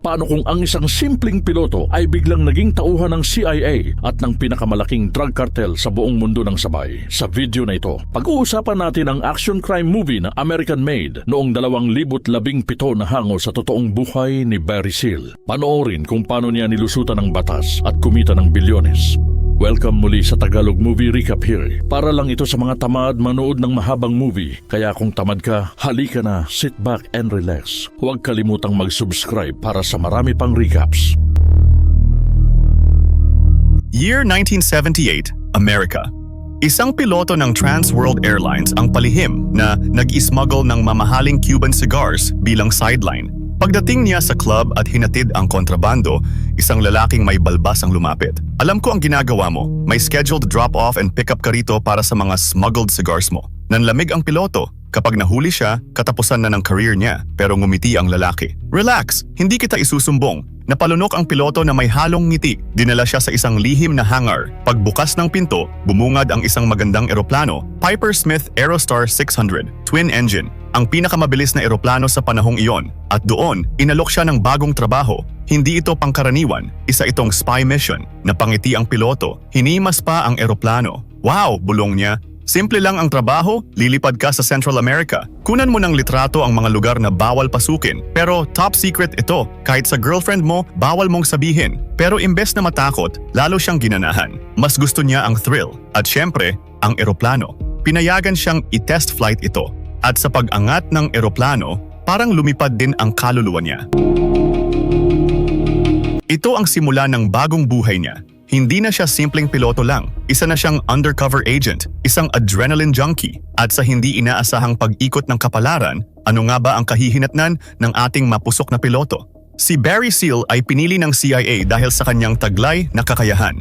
Paano kung ang isang simpleng piloto ay biglang naging tauhan ng CIA at ng pinakamalaking drug cartel sa buong mundo ng sabay? Sa video na ito, pag-uusapan natin ang action crime movie na American Made noong 2017 na hango sa totoong buhay ni Barry Seal. Panoorin kung paano niya nilusutan ng batas at kumita ng bilyones. Welcome muli sa Tagalog Movie Recap here. Para lang ito sa mga tamad manood ng mahabang movie. Kaya kung tamad ka, halika na, sit back and relax. Huwag kalimutang mag-subscribe para sa marami pang recaps. Year 1978, America. Isang piloto ng Trans World Airlines ang palihim na nag-smuggle ng mamahaling Cuban cigars bilang sideline. Pagdating niya sa club at hinatid ang kontrabando, isang lalaking may balbas ang lumapit. Alam ko ang ginagawa mo. May scheduled drop-off and pick-up ka rito para sa mga smuggled cigars mo. Nanlamig ang piloto. Kapag nahuli siya, katapusan na ng career niya, pero ngumiti ang lalaki. Relax, hindi kita isusumbong. Napalunok ang piloto na may halong ngiti. Dinala siya sa isang lihim na hangar. Pagbukas ng pinto, bumungad ang isang magandang eroplano, Piper Smith Aerostar 600, twin engine. Ang pinakamabilis na eroplano sa panahong iyon. At doon, inalok siya ng bagong trabaho. Hindi ito pangkaraniwan, isa itong spy mission. Napangiti ang piloto, hinimas pa ang eroplano. Wow, bulong niya. Simple lang ang trabaho, lilipad ka sa Central America. Kunan mo ng litrato ang mga lugar na bawal pasukin. Pero top secret ito, kahit sa girlfriend mo, bawal mong sabihin. Pero imbes na matakot, lalo siyang ginanahan. Mas gusto niya ang thrill. At syempre, ang eroplano. Pinayagan siyang i-test flight ito. At sa pag-angat ng eroplano, parang lumipad din ang kaluluwa niya. Ito ang simula ng bagong buhay niya. Hindi na siya simpleng piloto lang, isa na siyang undercover agent, isang adrenaline junkie. At sa hindi inaasahang pag-ikot ng kapalaran, ano nga ba ang kahihinatnan ng ating mapusok na piloto? Si Barry Seal ay pinili ng CIA dahil sa kanyang taglay na kakayahan.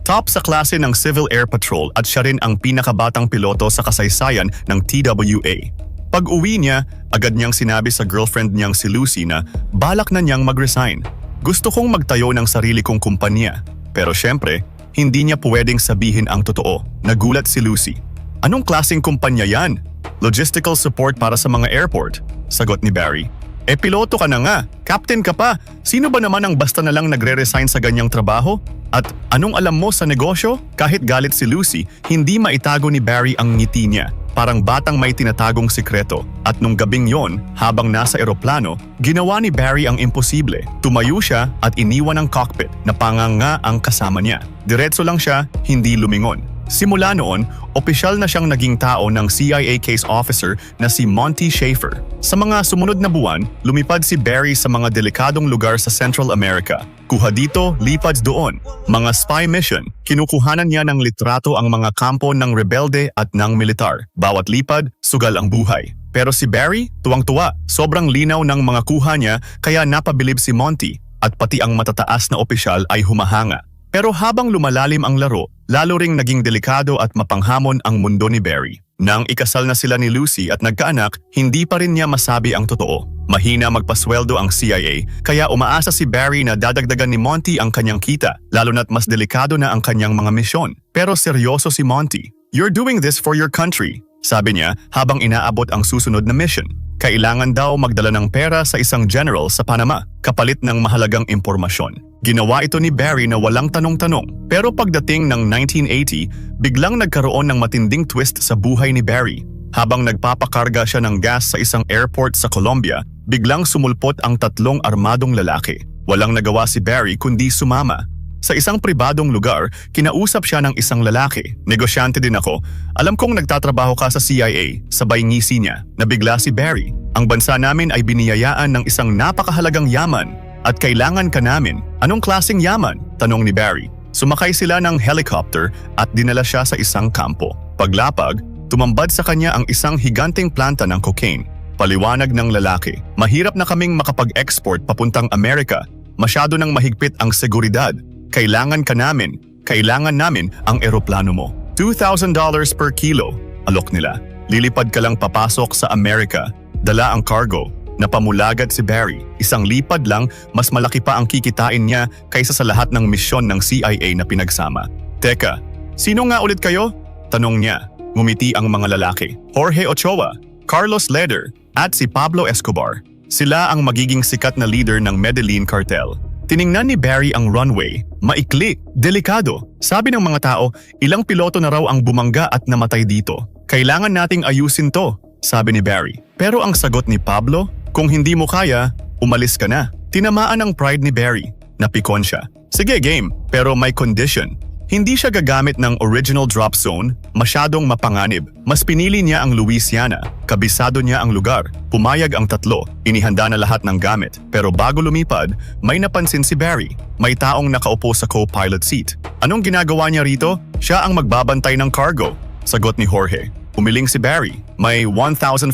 Top sa klase ng Civil Air Patrol at siya rin ang pinakabatang piloto sa kasaysayan ng TWA. Pag-uwi niya, agad niyang sinabi sa girlfriend niyang si Lucy na balak na niyang mag-resign. Gusto kong magtayo ng sarili kong kumpanya. Pero syempre, hindi niya pwedeng sabihin ang totoo. Nagulat si Lucy. Anong klaseng kumpanya yan? Logistical support para sa mga airport, sagot ni Barry. Piloto ka na nga, captain ka pa. Sino ba naman ang basta na lang nagre-resign sa ganyang trabaho? At anong alam mo sa negosyo? Kahit galit si Lucy, hindi maitago ni Barry ang ngiti niya. Parang batang may tinatagong sikreto. At nung gabing yon, habang nasa eroplano, ginawa ni Barry ang imposible. Tumayo siya at iniwan ang cockpit na panganga ang kasama niya. Diretso lang siya, hindi lumingon. Simula noon, opisyal na siyang naging tao ng CIA case officer na si Monty Schaefer. Sa mga sumunod na buwan, lumipad si Barry sa mga delikadong lugar sa Central America. Kuha dito, lipad doon. Mga spy mission, kinukuhanan niya ng litrato ang mga kampo ng rebelde at ng militar. Bawat lipad, sugal ang buhay. Pero si Barry, tuwang-tuwa. Sobrang linaw ng mga kuha niya kaya napabilib si Monty at pati ang matataas na opisyal ay humahanga. Pero habang lumalalim ang laro, lalo ring naging delikado at mapanghamon ang mundo ni Barry. Nang ikasal na sila ni Lucy at nagkaanak, hindi pa rin niya masabi ang totoo. Mahina magpasweldo ang CIA, kaya umaasa si Barry na dadagdagan ni Monty ang kanyang kita, lalo na't mas delikado na ang kanyang mga misyon. Pero seryoso si Monty. "You're doing this for your country," sabi niya habang inaabot ang susunod na mission. Kailangan daw magdala ng pera sa isang general sa Panama, kapalit ng mahalagang impormasyon. Ginawa ito ni Barry na walang tanong-tanong. Pero pagdating ng 1980, biglang nagkaroon ng matinding twist sa buhay ni Barry. Habang nagpapakarga siya ng gas sa isang airport sa Colombia, biglang sumulpot ang tatlong armadong lalaki. Walang nagawa si Barry kundi sumama. Sa isang pribadong lugar, kinausap siya ng isang lalaki. "Negosyante din ako. Alam kong nagtatrabaho ka sa CIA." Sabay ngisi niya. Nabigla si Barry. "Ang bansa namin ay biniyayaan ng isang napakahalagang yaman. At kailangan ka namin." "Anong klaseng yaman?" tanong ni Barry. Sumakay sila ng helicopter at dinala siya sa isang kampo. Paglapag, tumambad sa kanya ang isang higanteng planta ng cocaine. Paliwanag ng lalaki, "Mahirap na kaming makapag-export papuntang Amerika. Masyado nang mahigpit ang seguridad. Kailangan ka namin. Kailangan namin ang eroplano mo. $2,000 per kilo." Alok nila. "Lilipad ka lang papasok sa Amerika." Dala ang cargo. Napamulagat si Barry. Isang lipad lang, mas malaki pa ang kikitain niya kaysa sa lahat ng misyon ng CIA na pinagsama. "Teka, sino nga ulit kayo?" tanong niya. Ngumiti ang mga lalaki. "Jorge Ochoa, Carlos Leder, at si Pablo Escobar." Sila ang magiging sikat na leader ng Medellin cartel. Tiningnan ni Barry ang runway. Maikli, delikado. Sabi ng mga tao, ilang piloto na raw ang bumangga at namatay dito. Kailangan nating ayusin to, sabi ni Barry. Pero ang sagot ni Pablo, kung hindi mo kaya, umalis ka na. Tinamaan ang pride ni Barry. Napikon siya. Sige game, pero may condition. Hindi siya gagamit ng original drop zone, masyadong mapanganib. Mas pinili niya ang Louisiana, kabisado niya ang lugar. Pumayag ang tatlo, inihanda na lahat ng gamit. Pero bago lumipad, may napansin si Barry. May taong nakaupo sa co-pilot seat. Anong ginagawa niya rito? Siya ang magbabantay ng cargo, sagot ni Jorge. Umiling si Barry. May 1,500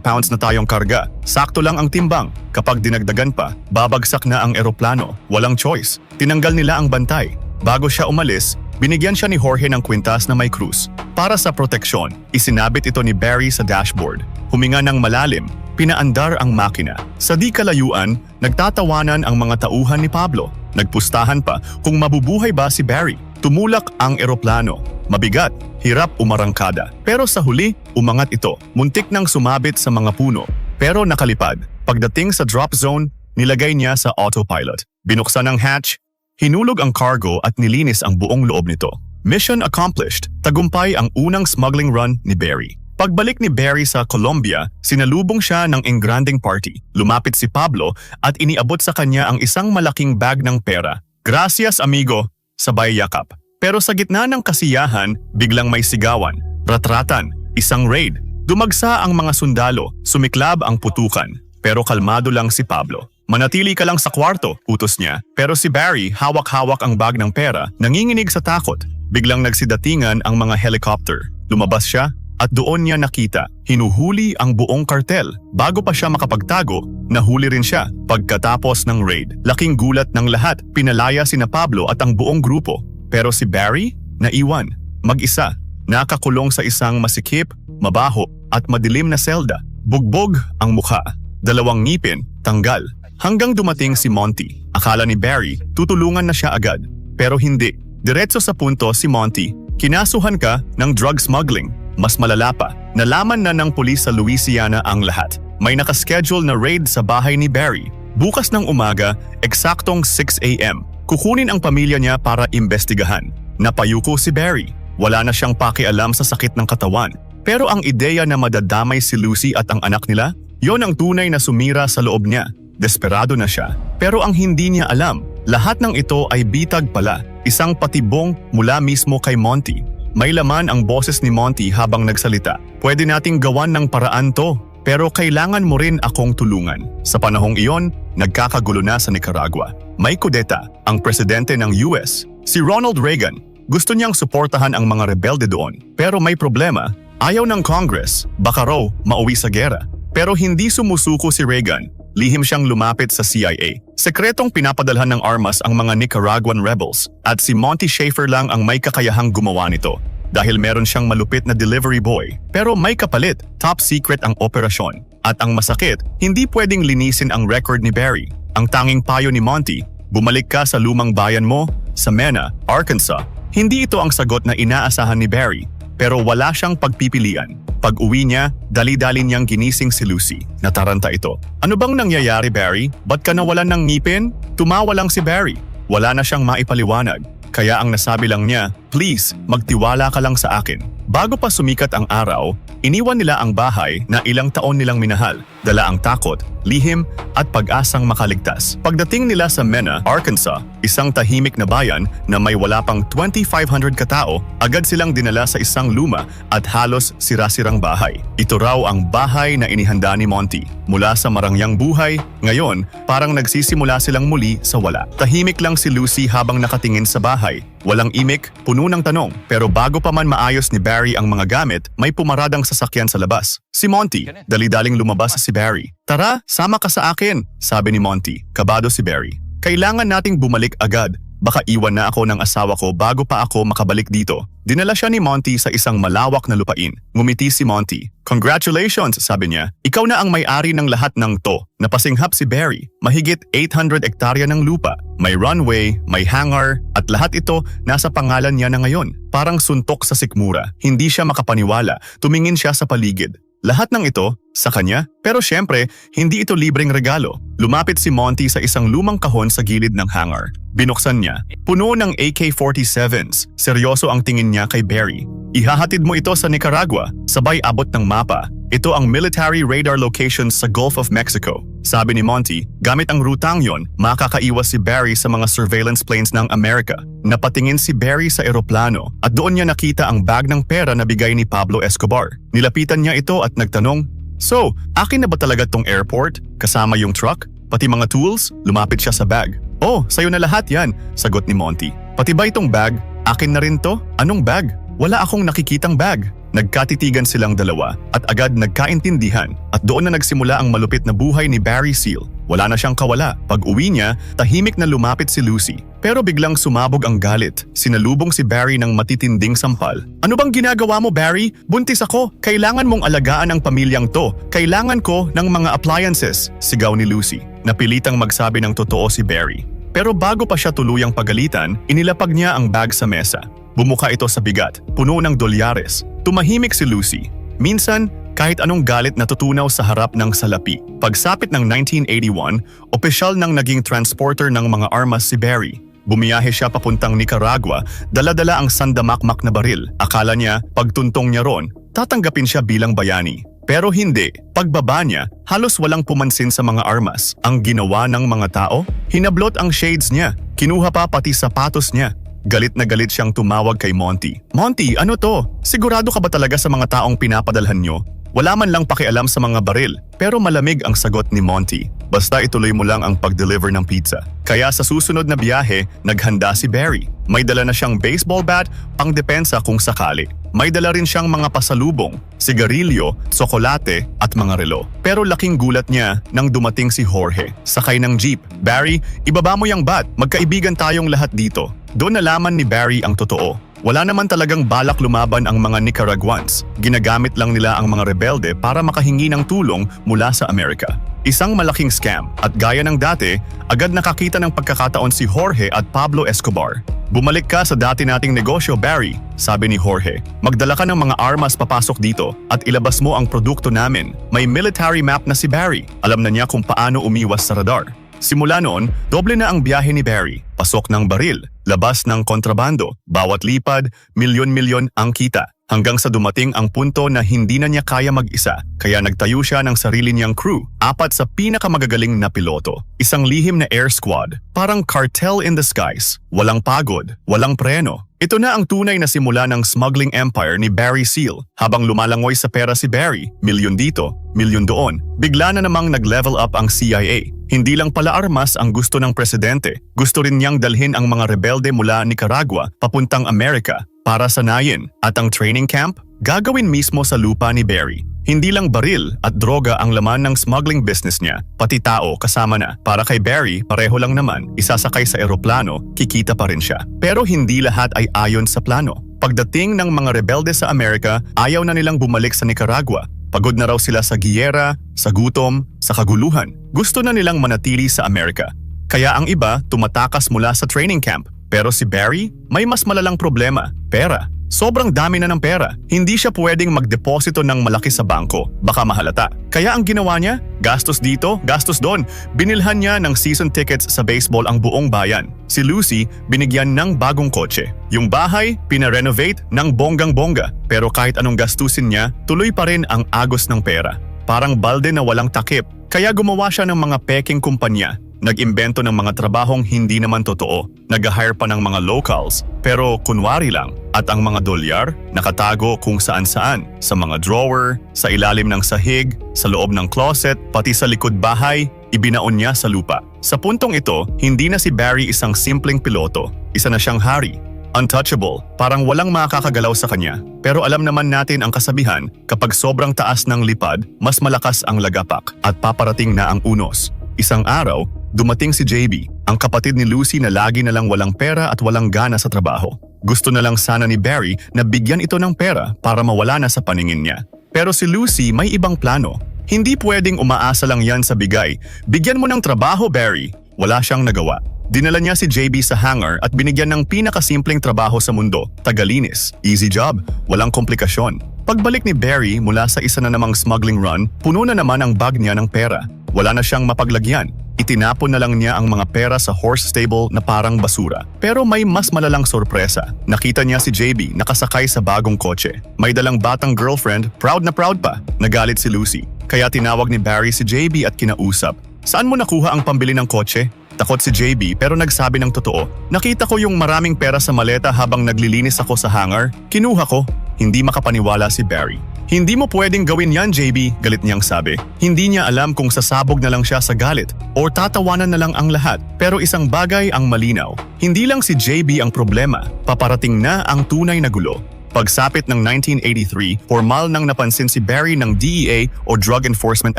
pounds na tayong karga. Sakto lang ang timbang. Kapag dinagdagan pa, babagsak na ang eroplano. Walang choice. Tinanggal nila ang bantay. Bago siya umalis, binigyan siya ni Jorge ng kwintas na may krus. Para sa proteksyon, isinabit ito ni Barry sa dashboard. Huminga ng malalim, pinaandar ang makina. Sa di kalayuan, nagtatawanan ang mga tauhan ni Pablo. Nagpustahan pa kung mabubuhay ba si Barry. Tumulak ang eroplano. Mabigat, hirap umarangkada. Pero sa huli, umangat ito. Muntik nang sumabit sa mga puno. Pero nakalipad. Pagdating sa drop zone, nilagay niya sa autopilot. Binuksan ang hatch, hinulog ang cargo at nilinis ang buong loob nito. Mission accomplished. Tagumpay ang unang smuggling run ni Barry. Pagbalik ni Barry sa Colombia, sinalubong siya ng engranding party. Lumapit si Pablo at iniabot sa kanya ang isang malaking bag ng pera. Gracias amigo, sabay yakap. Pero sa gitna ng kasiyahan, biglang may sigawan, ratratan, isang raid. Dumagsa ang mga sundalo, sumiklab ang putukan. Pero kalmado lang si Pablo. Manatili ka lang sa kwarto, utos niya. Pero si Barry, hawak-hawak ang bag ng pera, nanginginig sa takot. Biglang nagsidatingan ang mga helicopter. Lumabas siya at doon niya nakita, hinuhuli ang buong kartel. Bago pa siya makapagtago, nahuli rin siya. Pagkatapos ng raid, laking gulat ng lahat, pinalaya sina Pablo at ang buong grupo. Pero si Barry, naiwan, mag-isa, nakakulong sa isang masikip, mabaho at madilim na selda. Bugbog ang mukha, dalawang ngipin, tanggal. Hanggang dumating si Monty. Akala ni Barry, tutulungan na siya agad. Pero hindi. Diretso sa punto si Monty. Kinasuhan ka ng drug smuggling. Mas malala pa, nalaman na ng pulis sa Louisiana ang lahat. May nakaschedule na raid sa bahay ni Barry. Bukas ng umaga, eksaktong 6 a.m. Kukunin ang pamilya niya para imbestigahan. Napayuko si Barry. Wala na siyang pakialam sa sakit ng katawan. Pero ang ideya na madadamay si Lucy at ang anak nila, yon ang tunay na sumira sa loob niya. Desperado na siya. Pero ang hindi niya alam, lahat ng ito ay bitag pala. Isang patibong mula mismo kay Monty. May laman ang boses ni Monty habang nagsalita. Pwede nating gawan ng paraan to, pero kailangan mo rin akong tulungan. Sa panahong iyon, nagkakagulo na sa Nicaragua. May kudeta, ang presidente ng US, si Ronald Reagan. Gusto niyang suportahan ang mga rebelde doon. Pero may problema, ayaw ng Congress, baka raw mauwi sa gera. Pero hindi sumusuko si Reagan. Lihim siyang lumapit sa CIA. Sekretong pinapadalhan ng armas ang mga Nicaraguan rebels at si Monty Schaefer lang ang may kakayahang gumawa nito dahil meron siyang malupit na delivery boy. Pero may kapalit, top secret ang operasyon. At ang masakit, hindi pwedeng linisin ang record ni Barry. Ang tanging payo ni Monty, bumalik ka sa lumang bayan mo, sa Mena, Arkansas. Hindi ito ang sagot na inaasahan ni Barry, pero wala siyang pagpipilian. Pag-uwi niya, dali-dali niyang ginising si Lucy. Nataranta ito. Ano bang nangyayari, Barry? Ba't ka nawalan ng ngipin? Tumawa lang si Barry. Wala na siyang maipaliwanag. Kaya ang nasabi lang niya, please, magtiwala ka lang sa akin. Bago pa sumikat ang araw, iniwan nila ang bahay na ilang taon nilang minahal. Dala ang takot, lihim at pag-asang makaligtas. Pagdating nila sa Mena, Arkansas, isang tahimik na bayan na may wala pang 2,500 katao, agad silang dinala sa isang luma at halos sira-sirang bahay. Ito raw ang bahay na inihanda ni Monty. Mula sa marangyang buhay, ngayon parang nagsisimula silang muli sa wala. Tahimik lang si Lucy habang nakatingin sa bahay. Walang imik, puno ng tanong. Pero bago pa man maayos ni Barry ang mga gamit, may pumaradang sasakyan sa labas. Si Monty, dali-daling lumabas si Barry. Tara, sama ka sa akin, sabi ni Monty. Kabado si Barry. Kailangan nating bumalik agad. Baka iwan na ako ng asawa ko bago pa ako makabalik dito. Dinala siya ni Monty sa isang malawak na lupain. Ngumiti si Monty. Congratulations, sabi niya. Ikaw na ang may-ari ng lahat ng to. Napasinghap si Barry. Mahigit 800 hektarya ng lupa. May runway, may hangar, at lahat ito nasa pangalan niya na ngayon. Parang suntok sa sikmura. Hindi siya makapaniwala. Tumingin siya sa paligid. Lahat ng ito, sa kanya. Pero syempre, hindi ito libreng regalo. Lumapit si Monty sa isang lumang kahon sa gilid ng hangar. Binuksan niya. Puno ng AK-47s. Seryoso ang tingin niya kay Barry. Ihahatid mo ito sa Nicaragua, sabay abot ng mapa. Ito ang military radar locations sa Gulf of Mexico. Sabi ni Monty, gamit ang rutang yon, makakaiwas si Barry sa mga surveillance planes ng Amerika. Napatingin si Barry sa eroplano at doon niya nakita ang bag ng pera na bigay ni Pablo Escobar. Nilapitan niya ito at nagtanong, "So, akin na ba talaga tong airport? Kasama yung truck? Pati mga tools?" Lumapit siya sa bag. "Oh, sayo na lahat yan," sagot ni Monty. "Pati ba itong bag? Akin na rin to? Anong bag? Wala akong nakikitang bag." Nagkatitigan silang dalawa at agad nagkaintindihan at doon na nagsimula ang malupit na buhay ni Barry Seal. Wala na siyang kawala. Pag uwi niya, tahimik na lumapit si Lucy. Pero biglang sumabog ang galit. Sinalubong si Barry ng matitinding sampal. "Ano bang ginagawa mo, Barry? Buntis ako. Kailangan mong alagaan ang pamilyang to. Kailangan ko ng mga appliances," sigaw ni Lucy. Napilitang magsabi ng totoo si Barry. Pero bago pa siya tuluyang pagalitan, inilapag niya ang bag sa mesa. Bumuka ito sa bigat, puno ng dolyares. Tumahimik si Lucy. Minsan, kahit anong galit natutunaw sa harap ng salapi. Pagsapit ng 1981, opisyal nang naging transporter ng mga armas si Barry. Bumiyahe siya papuntang Nicaragua, dala-dala ang sandamakmak na baril. Akala niya, pagtuntong niya ron, tatanggapin siya bilang bayani. Pero hindi. Pagbaba niya, halos walang pumansin sa mga armas. Ang ginawa ng mga tao, hinablot ang shades niya. Kinuha pa pati sapatos niya. Galit na galit siyang tumawag kay Monty. "Monty, ano to? Sigurado ka ba talaga sa mga taong pinapadalhan nyo? Wala man lang pakialam sa mga baril." Pero malamig ang sagot ni Monty. "Basta ituloy mo lang ang pag-deliver ng pizza." Kaya sa susunod na biyahe, naghanda si Barry. May dala na siyang baseball bat, pang depensa kung sakali. May dala rin siyang mga pasalubong, sigarilyo, tsokolate at mga relo. Pero laking gulat niya nang dumating si Jorge. Sakay ng jeep. "Barry, ibaba mo yung bat. Magkaibigan tayong lahat dito." Doon nalaman ni Barry ang totoo. Wala naman talagang balak lumaban ang mga Nicaraguans. Ginagamit lang nila ang mga rebelde para makahingi ng tulong mula sa Amerika. Isang malaking scam at gaya ng dati, agad nakakita ng pagkakataon si Jorge at Pablo Escobar. "Bumalik ka sa dati nating negosyo, Barry," sabi ni Jorge. "Magdala ka ng mga armas papasok dito at ilabas mo ang produkto namin." May military map na si Barry. Alam na niya kung paano umiwas sa radar. Simula noon, doble na ang biyahe ni Barry. Pasok ng baril, labas ng kontrabando, bawat lipad, milyon-milyon ang kita. Hanggang sa dumating ang punto na hindi na niya kaya mag-isa. Kaya nagtayo siya ng sarili niyang crew, 4 sa pinakamagagaling na piloto. Isang lihim na air squad, parang cartel in the skies. Walang pagod, walang preno. Ito na ang tunay na simula ng smuggling empire ni Barry Seal. Habang lumalangoy sa pera si Barry, milyon dito, milyon doon, bigla na namang nag-level up ang CIA. Hindi lang pala armas ang gusto ng presidente. Gusto rin niyang dalhin ang mga rebelde mula Nicaragua papuntang Amerika para sanayin. At ang training camp, gagawin mismo sa lupa ni Barry. Hindi lang baril at droga ang laman ng smuggling business niya, pati tao kasama na. Para kay Barry, pareho lang naman, isasakay sa eroplano, kikita pa rin siya. Pero hindi lahat ay ayon sa plano. Pagdating ng mga rebelde sa Amerika, ayaw na nilang bumalik sa Nicaragua. Pagod na raw sila sa giyera, sa gutom, sa kaguluhan. Gusto na nilang manatili sa Amerika. Kaya ang iba tumatakas mula sa training camp. Pero si Barry, may mas malalang problema, pera. Sobrang dami na ng pera. Hindi siya pwedeng magdeposito ng malaki sa bangko. Baka mahalata. Kaya ang ginawa niya, gastos dito, gastos doon. Binilhan niya ng season tickets sa baseball ang buong bayan. Si Lucy, binigyan ng bagong kotse. Yung bahay, pinarenovate ng bonggang-bongga. Pero kahit anong gastusin niya, tuloy pa rin ang agos ng pera. Parang balde na walang takip. Kaya gumawa siya ng mga peking kumpanya. Nag-imbento ng mga trabahong hindi naman totoo. Nag-hire pa ng mga locals, pero kunwari lang. At ang mga dolyar, nakatago kung saan-saan. Sa mga drawer, sa ilalim ng sahig, sa loob ng closet, pati sa likod bahay, ibinaon niya sa lupa. Sa puntong ito, hindi na si Barry isang simpleng piloto. Isa na siyang hari. Untouchable, parang walang makakagalaw sa kanya. Pero alam naman natin ang kasabihan, kapag sobrang taas ng lipad, mas malakas ang lagapak at paparating na ang unos. Isang araw, dumating si JB, ang kapatid ni Lucy na lagi na lang walang pera at walang gana sa trabaho. Gusto na lang sana ni Barry na bigyan ito ng pera para mawala na sa paningin niya. Pero si Lucy may ibang plano. Hindi pwedeng umaasa lang yan sa bigay. Bigyan mo ng trabaho, Barry. Wala siyang nagawa. Dinala niya si JB sa hangar at binigyan ng pinakasimpleng trabaho sa mundo, tagalinis. Easy job, walang komplikasyon. Pagbalik ni Barry mula sa isa na namang smuggling run, puno na naman ang bag niya ng pera. Wala na siyang mapaglagyan. Itinapon na lang niya ang mga pera sa horse stable na parang basura. Pero may mas malalang sorpresa. Nakita niya si JB nakasakay sa bagong kotse. May dalang batang girlfriend, proud na proud pa. Nagalit si Lucy. Kaya tinawag ni Barry si JB at kinausap. Saan mo nakuha ang pambili ng kotse? Takot si JB pero nagsabi ng totoo. Nakita ko yung maraming pera sa maleta habang naglilinis ako sa hangar. Kinuha ko. Hindi makapaniwala si Barry. Hindi mo pwedeng gawin yan, JB, galit niyang sabi. Hindi niya alam kung sasabog na lang siya sa galit o tatawanan na lang ang lahat. Pero isang bagay ang malinaw. Hindi lang si JB ang problema, paparating na ang tunay na gulo. Pagsapit ng 1983, formal nang napansin si Barry ng DEA o Drug Enforcement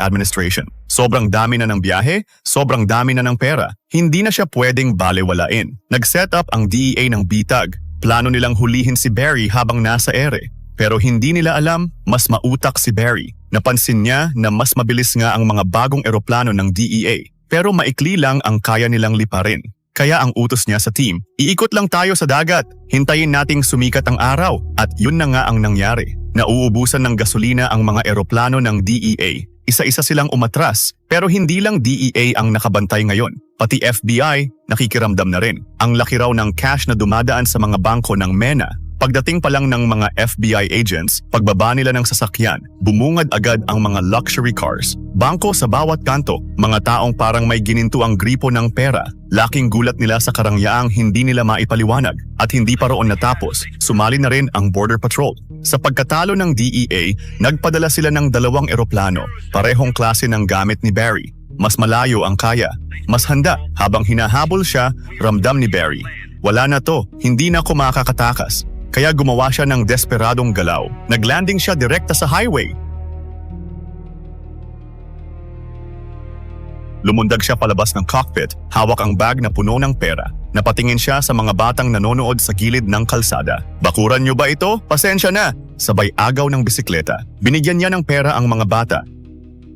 Administration. Sobrang dami na ng biyahe, sobrang dami na ng pera. Hindi na siya pwedeng balewalain. Nag-set up ang DEA ng bitag. Plano nilang hulihin si Barry habang nasa ere. Pero hindi nila alam, mas mautak si Barry. Napansin niya na mas mabilis nga ang mga bagong eroplano ng DEA. Pero maikli lang ang kaya nilang liparin. Kaya ang utos niya sa team, iikot lang tayo sa dagat. Hintayin nating sumikat ang araw. At yun na nga ang nangyari. Nauubusan ng gasolina ang mga eroplano ng DEA. Isa-isa silang umatras. Pero hindi lang DEA ang nakabantay ngayon. Pati FBI, nakikiramdam na rin. Ang laki raw ng cash na dumadaan sa mga bangko ng MENA. Pagdating pa lang ng mga FBI agents, pagbaba nila ng sasakyan, bumungad agad ang mga luxury cars. Bangko sa bawat kanto, mga taong parang may gininto ang gripo ng pera. Laking gulat nila sa karangyaang hindi nila maipaliwanag. At hindi pa roon natapos, sumali na rin ang Border Patrol. Sa pagkatalo ng DEA, nagpadala sila ng 2 eroplano, parehong klase ng gamit ni Barry. Mas malayo ang kaya, mas handa. Habang hinahabol siya, ramdam ni Barry. Wala na to, hindi na ako makakatakas. Kaya gumawa siya ng desperadong galaw. Naglanding siya direkta sa highway. Lumundag siya palabas ng cockpit, hawak ang bag na puno ng pera. Napatingin siya sa mga batang nanonood sa gilid ng kalsada. Bakuran niyo ba ito? Pasensya na! Sabay agaw ng bisikleta. Binigyan niya ng pera ang mga bata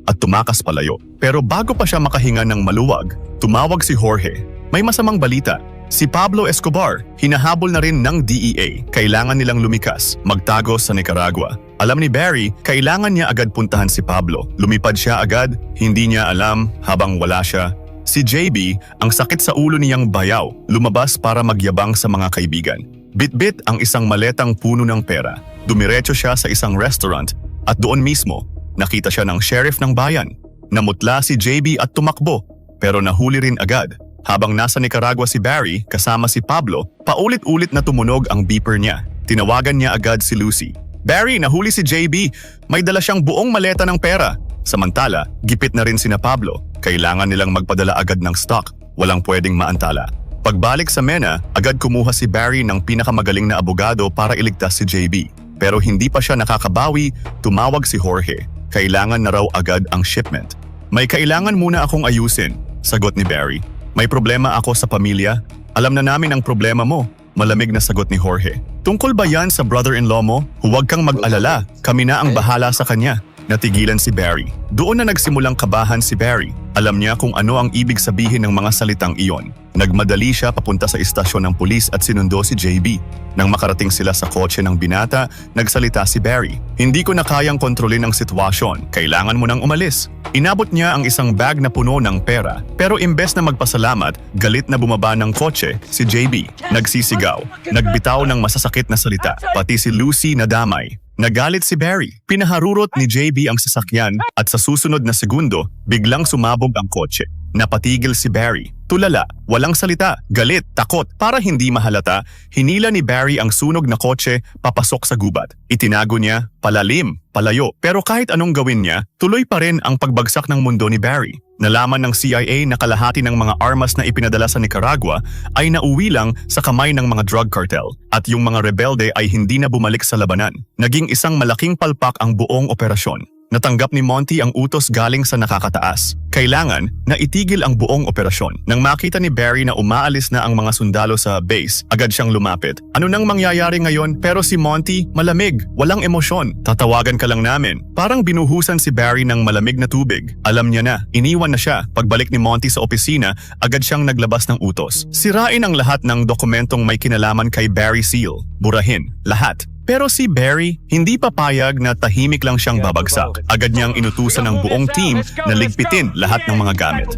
at tumakas palayo. Pero bago pa siya makahinga ng maluwag, tumawag si Jorge. May masamang balita. Si Pablo Escobar, hinahabol na rin ng DEA. Kailangan nilang lumikas, magtago sa Nicaragua. Alam ni Barry, kailangan niya agad puntahan si Pablo. Lumipad siya agad, hindi niya alam habang wala siya. Si JB, ang sakit sa ulo niyang bayaw, lumabas para magyabang sa mga kaibigan. Bit-bit ang isang maletang puno ng pera. Dumiretso siya sa isang restaurant at doon mismo, nakita siya ng sheriff ng bayan. Namutla si JB at tumakbo, pero nahuli rin agad. Habang nasa Nicaragua si Barry kasama si Pablo, paulit-ulit na tumunog ang beeper niya. Tinawagan niya agad si Lucy. Barry, nahuli si JB. May dala siyang buong maleta ng pera. Samantala, gipit na rin sina Pablo. Kailangan nilang magpadala agad ng stock. Walang pwedeng maantala. Pagbalik sa MENA, agad kumuha si Barry ng pinakamagaling na abogado para iligtas si JB. Pero hindi pa siya nakakabawi, tumawag si Jorge. Kailangan na raw agad ang shipment. May kailangan muna akong ayusin, sagot ni Barry. May problema ako sa pamilya. Alam na namin ang problema mo. Malamig na sagot ni Jorge. Tungkol ba yan sa brother-in-law mo? Huwag kang mag-alala. Kami na ang bahala sa kanya. Natigilan si Barry. Doon na nagsimulang kabahan si Barry. Alam niya kung ano ang ibig sabihin ng mga salitang iyon. Nagmadali siya papunta sa istasyon ng pulis at sinundo si JB. Nang makarating sila sa kotse ng binata, nagsalita si Barry. Hindi ko na kayang kontrolin ang sitwasyon. Kailangan mo nang umalis. Inabot niya ang isang bag na puno ng pera. Pero imbes na magpasalamat, galit na bumaba ng kotse si JB. Nagsisigaw. Nagbitaw ng masasakit na salita. Pati si Lucy nadamay. Nagalit si Barry. Pinaharurot ni JB ang sasakyan at sa susunod na segundo, biglang sumabog ang kotse. Napatigil si Barry. Tulala, walang salita, galit, takot. Para hindi mahalata, hinila ni Barry ang sunog na kotse papasok sa gubat. Itinago niya, palalim, palayo. Pero kahit anong gawin niya, tuloy pa rin ang pagbagsak ng mundo ni Barry. Nalaman ng CIA na kalahati ng mga armas na ipinadala sa Nicaragua ay nauwi lang sa kamay ng mga drug cartel at yung mga rebelde ay hindi na bumalik sa labanan. Naging isang malaking palpak ang buong operasyon. Natanggap ni Monty ang utos galing sa nakakataas. Kailangan na itigil ang buong operasyon. Nang makita ni Barry na umaalis na ang mga sundalo sa base, agad siyang lumapit. Ano nang mangyayari ngayon? Pero si Monty, malamig, walang emosyon. Tatawagan ka lang namin. Parang binuhusan si Barry ng malamig na tubig. Alam niya na, iniwan na siya. Pagbalik ni Monty sa opisina, agad siyang naglabas ng utos. Sirain ang lahat ng dokumentong may kinalaman kay Barry Seal. Burahin, lahat. Pero si Barry, hindi papayag na tahimik lang siyang babagsak. Agad niyang inutusan ng buong team na ligpitin lahat ng mga gamit.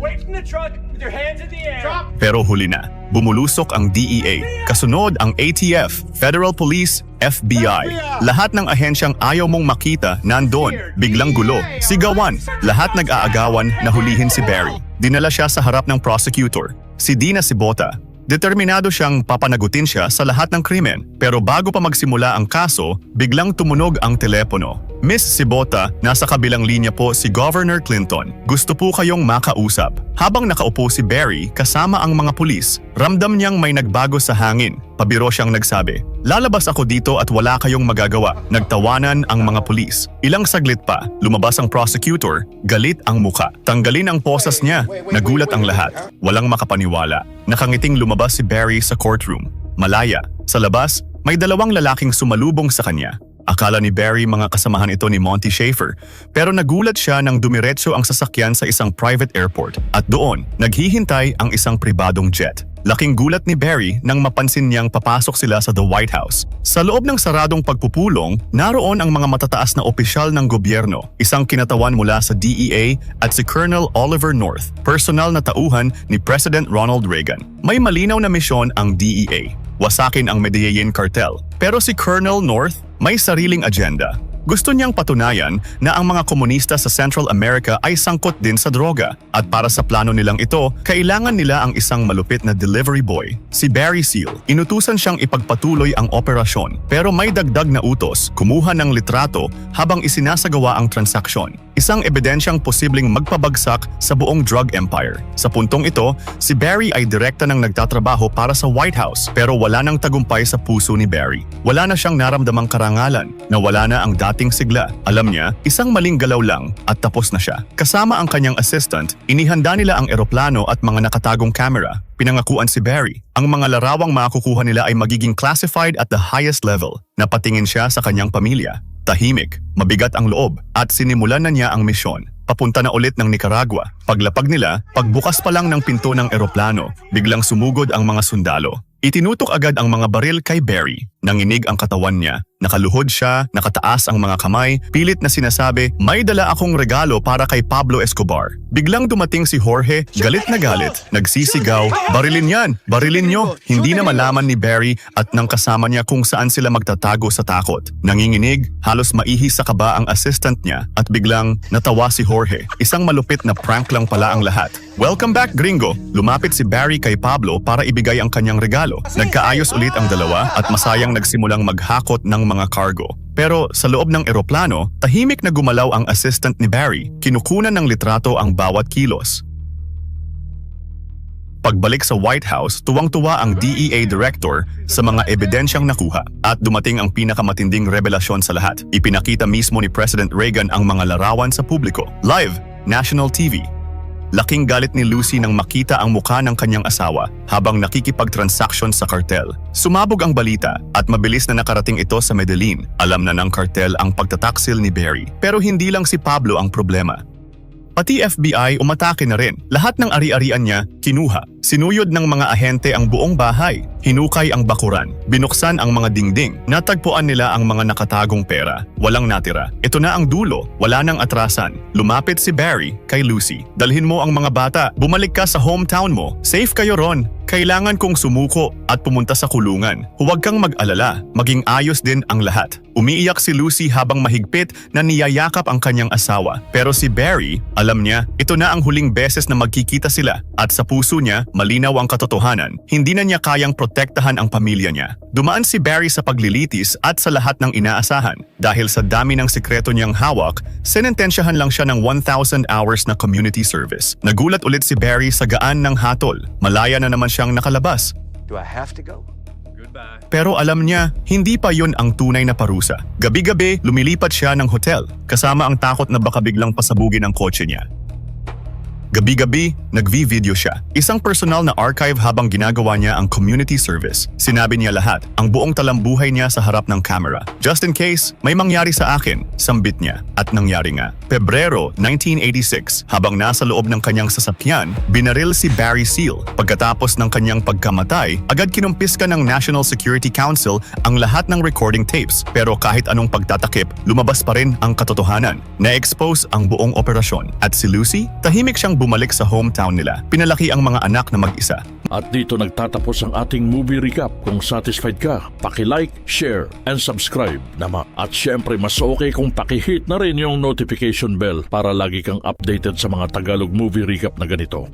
Pero huli na, bumulusok ang DEA, kasunod ang ATF, Federal Police, FBI. Lahat ng ahensyang ayaw mong makita nandun, biglang gulo, sigawan. Lahat nag-aagawan na hulihin si Barry. Dinala siya sa harap ng prosecutor, si Dina Sibota. Determinado siyang papanagutin siya sa lahat ng krimen. Pero bago pa magsimula ang kaso, biglang tumunog ang telepono. Miss Sibota, nasa kabilang linya po si Governor Clinton. Gusto po kayong makausap. Habang nakaupo si Barry kasama ang mga pulis, ramdam niyang may nagbago sa hangin. Pabiro siyang nagsabi, "Lalabas ako dito at wala kayong magagawa." Nagtawanan ang mga pulis. Ilang saglit pa, lumabas ang prosecutor, galit ang muka. Tanggalin ang posas niya. Nagulat ang lahat. Walang makapaniwala. Nakangiting lumabas si Barry sa courtroom. Malaya. Sa labas, may dalawang lalaking sumalubong sa kanya. Akala ni Barry mga kasamahan ito ni Monty Schaefer, pero nagulat siya nang dumiretso ang sasakyan sa isang private airport at doon, naghihintay ang isang pribadong jet. Laking gulat ni Barry nang mapansin niyang papasok sila sa the White House. Sa loob ng saradong pagpupulong, naroon ang mga matataas na opisyal ng gobyerno, isang kinatawan mula sa DEA at si Colonel Oliver North, personal na tauhan ni President Ronald Reagan. May malinaw na misyon ang DEA, wasakin ang Medellin cartel. Pero si Colonel North may sariling agenda. Gusto niyang patunayan na ang mga komunista sa Central America ay sangkot din sa droga. At para sa plano nilang ito, kailangan nila ang isang malupit na delivery boy, si Barry Seal. Inutusan siyang ipagpatuloy ang operasyon. Pero may dagdag na utos, kumuha ng litrato habang isinasagawa ang transaksyon. Isang ebidensyang posibleng magpabagsak sa buong drug empire. Sa puntong ito, si Barry ay direkta nang nagtatrabaho para sa White House pero wala nang tagumpay sa puso ni Barry. Wala na siyang naramdamang karangalan, nawala na ang dating sigla. Alam niya, isang maling galaw lang at tapos na siya. Kasama ang kanyang assistant, inihanda nila ang eroplano at mga nakatagong camera. Pinangakuan si Barry, ang mga larawang makukuha nila ay magiging classified at the highest level. Napatingin siya sa kanyang pamilya. Tahimik, mabigat ang loob at sinimulan na niya ang misyon. Papunta na ulit ng Nicaragua. Paglapag nila, pagbukas pa lang ng pinto ng eroplano, biglang sumugod ang mga sundalo. Itinutok agad ang mga baril kay Barry. Nanginig ang katawan niya. Nakaluhod siya, nakataas ang mga kamay, pilit na sinasabi, "May dala akong regalo para kay Pablo Escobar." Biglang dumating si Jorge, galit na galit, nagsisigaw, "Barilin yan! Barilin nyo!" Hindi na malaman ni Barry at ng kasama niya kung saan sila magtatago sa takot. Nanginginig, halos maihi sa kaba ang assistant niya at biglang natawa si Jorge. Isang malupit na prank lang pala ang lahat. "Welcome back, gringo!" Lumapit si Barry kay Pablo para ibigay ang kanyang regalo. Nagkaayos ulit ang dalawa at masayang nagsimulang maghakot ng mga cargo. Pero sa loob ng eroplano, tahimik na gumalaw ang assistant ni Barry. Kinukunan ng litrato ang bawat kilos. Pagbalik sa White House, tuwang-tuwa ang DEA director sa mga ebidensyang nakuha. At dumating ang pinakamatinding revelasyon sa lahat. Ipinakita mismo ni President Reagan ang mga larawan sa publiko. Live, national TV. Laking galit ni Lucy nang makita ang mukha ng kanyang asawa habang nakikipag-transaksyon sa kartel. Sumabog ang balita at mabilis na nakarating ito sa Medellin. Alam na ng kartel ang pagtataksil ni Barry. Pero hindi lang si Pablo ang problema. Pati FBI umatake na rin. Lahat ng ari-arian niya kinuha. Sinuyod ng mga ahente ang buong bahay. Hinukay ang bakuran. Binuksan ang mga dingding. Natagpuan nila ang mga nakatagong pera. Walang natira. Ito na ang dulo. Wala nang atrasan. Lumapit si Barry kay Lucy. "Dalhin mo ang mga bata. Bumalik ka sa hometown mo. Safe kayo ron. Kailangan kong sumuko at pumunta sa kulungan. Huwag kang mag-alala. Maging ayos din ang lahat." Umiiyak si Lucy habang mahigpit na niyayakap ang kanyang asawa. Pero si Barry, alam niya, ito na ang huling beses na magkikita sila. At sa puso niya, malinaw ang katotohanan. Hindi na niya kayang protektahan ang pamilya niya. Dumaan si Barry sa paglilitis at sa lahat ng inaasahan. Dahil sa dami ng sikreto niyang hawak, senentensyahan lang siya ng 1,000 hours na community service. Nagulat ulit si Barry sa gaan ng hatol. Malaya na naman siyang nakalabas. Do I have to go? Pero alam niya, hindi pa yun ang tunay na parusa. Gabi-gabi, lumilipat siya ng hotel, kasama ang takot na baka biglang pasabugin ang kotse niya. Gabi-gabi, nag-video siya. Isang personal na archive habang ginagawa niya ang community service. Sinabi niya lahat, ang buong talambuhay niya sa harap ng camera. Just in case, may mangyari sa akin, sambit niya. At nangyari nga. Pebrero 1986, habang nasa loob ng kanyang sasakyan, binaril si Barry Seal. Pagkatapos ng kanyang pagkamatay, agad kinumpiska ng National Security Council ang lahat ng recording tapes. Pero kahit anong pagtatakip, lumabas pa rin ang katotohanan. Na-expose ang buong operasyon. At si Lucy, tahimik siyang bumalik sa hometown nila. Pinalaki ang mga anak na mag-isa. At dito nagtatapos ang ating movie recap. Kung satisfied ka, paki-like, share, and subscribe naman. At syempre mas okay kung paki-hit na rin yung notification bell para lagi kang updated sa mga Tagalog movie recap na ganito.